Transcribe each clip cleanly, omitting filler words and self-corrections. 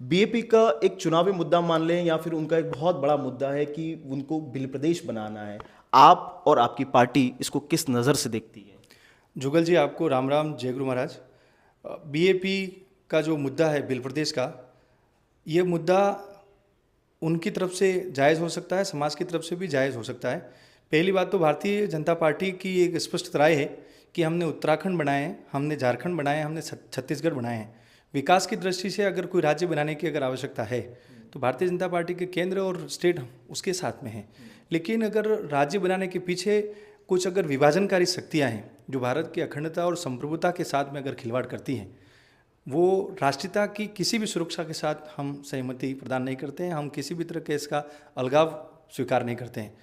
BAP का एक चुनावी मुद्दा मान लें या फिर उनका एक बहुत बड़ा मुद्दा है कि उनको बिल प्रदेश बनाना है। आप और आपकी पार्टी इसको किस नज़र से देखती है? जुगल जी, आपको राम राम, जय गुरु महाराज। बीएपी का जो मुद्दा है बिल प्रदेश का, ये मुद्दा उनकी तरफ से जायज़ हो सकता है, समाज की तरफ से भी जायज़ हो सकता है। पहली बात तो भारतीय जनता पार्टी की एक स्पष्ट राय है कि हमने उत्तराखंड बनाए हैं, हमने झारखंड बनाए हैं, हमने छत्तीसगढ़ बनाए हैं। विकास की दृष्टि से अगर कोई राज्य बनाने की अगर आवश्यकता है तो भारतीय जनता पार्टी के केंद्र और स्टेट उसके साथ में है। लेकिन अगर राज्य बनाने के पीछे कुछ अगर विभाजनकारी शक्तियाँ हैं जो भारत की अखंडता और संप्रभुता के साथ में अगर खिलवाड़ करती हैं, वो राष्ट्रीयता की किसी भी सुरक्षा के साथ हम सहमति प्रदान नहीं करते हैं। हम किसी भी तरह के इसका अलगाव स्वीकार नहीं करते हैं।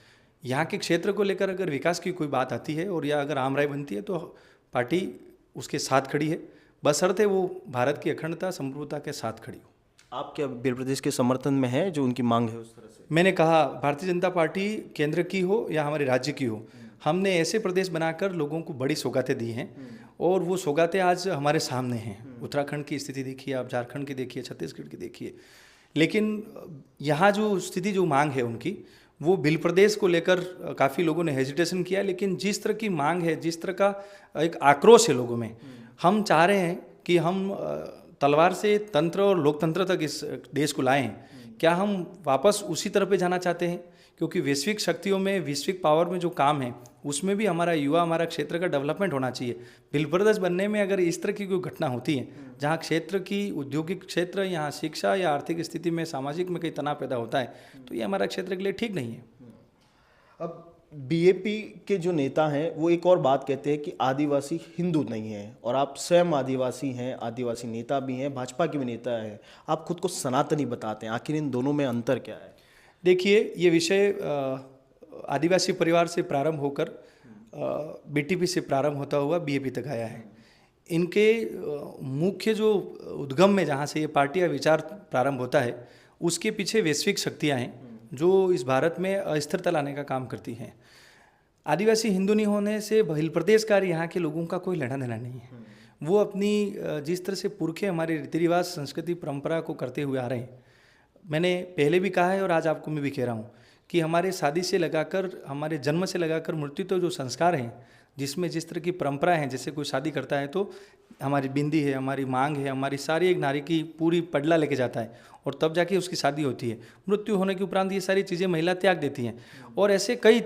यहाँ के क्षेत्र को लेकर अगर विकास की कोई बात आती है और या अगर आम राय बनती है तो पार्टी उसके साथ खड़ी है, बशर्ते वो भारत की अखंडता संप्रभुता के साथ खड़ी हो। आप क्या बिल प्रदेश के समर्थन में है जो उनकी मांग है उस तरह से? मैंने कहा भारतीय जनता पार्टी केंद्र की हो या हमारे राज्य की हो, हमने ऐसे प्रदेश बनाकर लोगों को बड़ी सौगातें दी हैं और वो सौगातें आज हमारे सामने हैं। उत्तराखंड की स्थिति देखिए, आप झारखंड की देखिए, छत्तीसगढ़ की देखिए। लेकिन यहाँ जो स्थिति जो मांग है उनकी, वो बिल प्रदेश को लेकर काफ़ी लोगों ने हेजिटेशन किया। लेकिन जिस तरह की मांग है, जिस तरह का एक आक्रोश है लोगों में, हम चाह रहे हैं कि हम तलवार से तंत्र और लोकतंत्र तक इस देश को लाएं। क्या हम वापस उसी तरह पे जाना चाहते हैं? क्योंकि वैश्विक शक्तियों में, वैश्विक पावर में जो काम है उसमें भी हमारा युवा, हमारा क्षेत्र का डेवलपमेंट होना चाहिए। बिल प्रदेश बनने में अगर इस तरह की कोई घटना होती है जहाँ क्षेत्र की, औद्योगिक क्षेत्र, यहाँ शिक्षा या आर्थिक स्थिति में, सामाजिक में कई तनाव पैदा होता है, तो ये हमारा क्षेत्र के लिए ठीक नहीं है। अब बीएपी के जो नेता हैं वो एक और बात कहते हैं कि आदिवासी हिंदू नहीं है, और आप स्वयं आदिवासी हैं, आदिवासी नेता भी हैं, भाजपा के भी नेता हैं। आप खुद को सनातनी बताते हैं, आखिर इन दोनों में अंतर क्या है? देखिए, ये विषय आदिवासी परिवार से प्रारंभ होकर बीटीपी से प्रारंभ होता हुआ बीएपी तक आया है। इनके मुख्य जो उद्गम में जहाँ से ये पार्टी या विचार प्रारंभ होता है, उसके पीछे वैश्विक शक्तियाँ हैं जो इस भारत में अस्थिरता लाने का काम करती हैं। आदिवासी हिंदू नहीं होने से बिल प्रदेश का यहाँ के लोगों का कोई लेना देना नहीं है। वो अपनी जिस तरह से पुरखे हमारे रीति रिवाज, संस्कृति, परंपरा को करते हुए आ रहे हैं। मैंने पहले भी कहा है और आज आपको मैं भी कह रहा हूँ कि हमारे शादी से लगाकर, हमारे जन्म से लगाकर मृत्यु तो जो संस्कार हैं, जिसमें जिस तरह की परंपरा है, जैसे कोई शादी करता है तो हमारी बिंदी है, हमारी मांग है, हमारी सारी एक नारी की पूरी पडला लेके जाता है और तब जाके उसकी शादी होती है। मृत्यु होने के उपरांत ये सारी चीज़ें महिला त्याग देती हैं। और ऐसे कई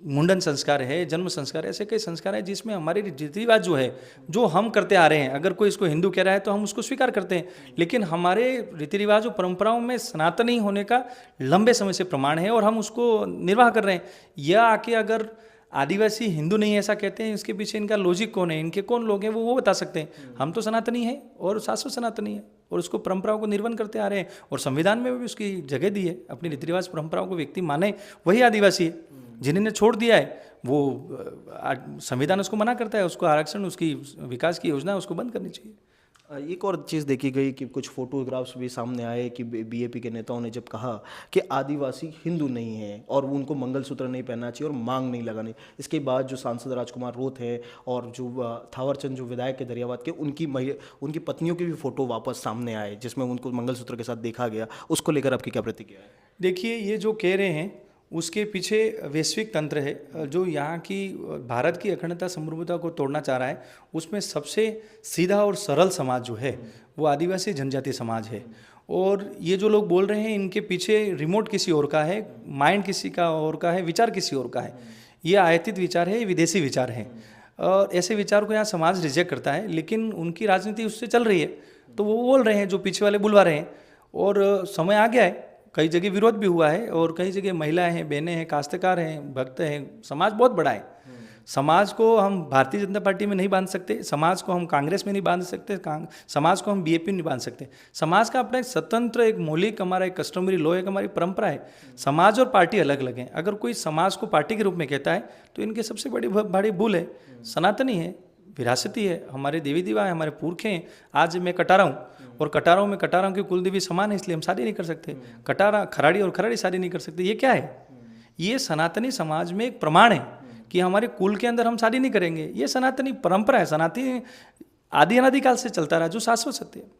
मुंडन संस्कार है, जन्म संस्कार, ऐसे कई संस्कार है जिसमें हमारे रीति रिवाज जो है, जो हम करते आ रहे हैं, अगर कोई इसको हिंदू कह रहा है तो हम उसको स्वीकार करते हैं। लेकिन हमारे रीति रिवाज और परंपराओं में सनातनी होने का लंबे समय से प्रमाण है और हम उसको निर्वाह कर रहे हैं। यह आके अगर आदिवासी हिंदू नहीं ऐसा कहते हैं, इसके पीछे इनका लॉजिक कौन है, इनके कौन लोग हैं, वो बता सकते हैं। हम तो सनातनी हैं और शाश्वत सनातनी है और उसको परंपराओं को निर्वहन करते आ रहे हैं और संविधान में भी उसकी जगह दी है। अपनी रीति रिवाज परंपराओं को व्यक्ति माने वही आदिवासी है। जिन्होंने छोड़ दिया है वो संविधान उसको मना करता है, उसको आरक्षण, उसकी विकास की योजना उसको बंद करनी चाहिए। एक और चीज़ देखी गई कि कुछ फोटोग्राफ्स भी सामने आए कि बीएपी के नेताओं ने जब कहा कि आदिवासी हिंदू नहीं है और उनको मंगलसूत्र नहीं पहनना चाहिए और मांग नहीं लगानी। इसके बाद जो सांसद राजकुमार रोत है और जो थावरचंद जो विधायक के दरियाबाद के, उनकी पत्नियों के भी फोटो वापस सामने आए जिसमें उनको मंगलसूत्र के साथ देखा गया। उसको लेकर आपकी क्या प्रतिक्रिया है? देखिए, ये जो कह रहे हैं उसके पीछे वैश्विक तंत्र है जो यहाँ की भारत की अखंडता संप्रभुता को तोड़ना चाह रहा है। उसमें सबसे सीधा और सरल समाज जो है वो आदिवासी जनजाति समाज है। और ये जो लोग बोल रहे हैं इनके पीछे रिमोट किसी और का है, माइंड किसी का और का है, विचार किसी और का है। ये आयातित विचार है, ये विदेशी विचार है और ऐसे विचार को यहाँ समाज रिजेक्ट करता है। लेकिन उनकी राजनीति उससे चल रही है तो वो बोल रहे हैं जो पीछे वाले बुलवा रहे हैं। और समय आ गया है, कई जगह विरोध भी हुआ है और कई जगह महिलाएं हैं, बहनें हैं, काश्तकार हैं, भक्त हैं। समाज बहुत बड़ा है। समाज को हम भारतीय जनता पार्टी में नहीं बांध सकते, समाज को हम कांग्रेस में नहीं बांध सकते, समाज को हम बीएपी में नहीं बांध सकते। समाज का अपना एक स्वतंत्र, एक मौलिक, हमारा एक कस्टमरी लॉ, एक हमारी परंपरा है। समाज और पार्टी अलग अलग हैं। अगर कोई समाज को पार्टी के रूप में कहता है तो इनकी सबसे बड़ी भूल है। सनातनी है, विरासती है, हमारे देवी देवा है, हमारे पुरखे हैं। आज मैं कटारा हूँ और कटारों की कुल देवी समान है, इसलिए हम शादी नहीं कर सकते। कटारा खराड़ी और खराड़ी शादी नहीं कर सकते। ये क्या है? ये सनातनी समाज में एक प्रमाण है कि हमारे कुल के अंदर हम शादी नहीं करेंगे। ये सनातनी परंपरा है, सनातनी आदि अनादिकाल से चलता रहा, जो शाश्वत सत्य है।